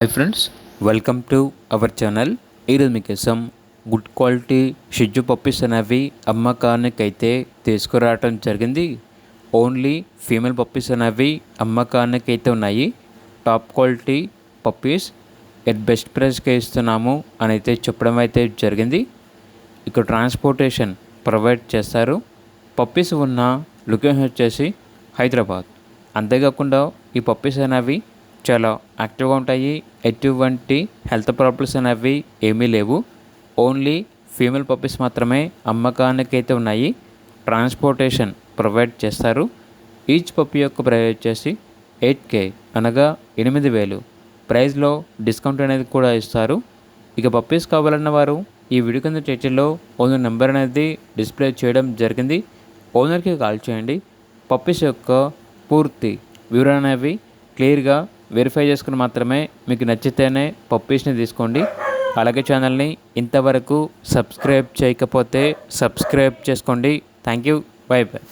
Hi friends, welcome to our channel. ఈరోజు మీకోసం good quality షిజ్జు puppies అనేవి అమ్మకానికి అయితే తీసుకురావటం జరిగింది. ఓన్లీ ఫీమేల్ పప్పీస్ అనేవి అమ్మకానికి అయితే ఉన్నాయి. Top quality puppies at best ప్రైస్కి ఇస్తున్నాము అని అయితే చెప్పడం అయితే జరిగింది. ఇక్కడ ట్రాన్స్పోర్టేషన్ ప్రొవైడ్ చేస్తారు. పప్పీస్ ఉన్న లొకేషన్ వచ్చేసి హైదరాబాద్. అంతేకాకుండా ఈ పప్పీస్ అనేవి చాలా యాక్టివ్గా ఉంటాయి. ఎటువంటి హెల్త్ ప్రాబ్లమ్స్ అనేవి ఏమీ లేవు. ఓన్లీ ఫీమేల్ పప్పీస్ మాత్రమే అమ్మకానికి అయితే ఉన్నాయి. ట్రాన్స్పోర్టేషన్ ప్రొవైడ్ చేస్తారు. ఈచ్ పప్పీ యొక్క ప్రైస్ వచ్చేసి 8K అనగా 8,000. ప్రైస్లో డిస్కౌంట్ అనేది కూడా ఇస్తారు. ఇక పప్పీస్ కావాలన్న వారు ఈ వీడియో కింద టైటిల్లో ఓనర్ నెంబర్ అనేది డిస్ప్లే చేయడం జరిగింది. ఓనర్కి కాల్ చేయండి. పప్పీస్ యొక్క పూర్తి వివరణ అనేవి క్లియర్గా వెరిఫై చేసుకుని మాత్రమే మీకు నచ్చితేనే పప్పీస్ని తీసుకోండి. అలాగే ఛానల్ని ఇంతవరకు సబ్స్క్రైబ్ చేయకపోతే సబ్స్క్రైబ్ చేసుకోండి. Thank you. By by.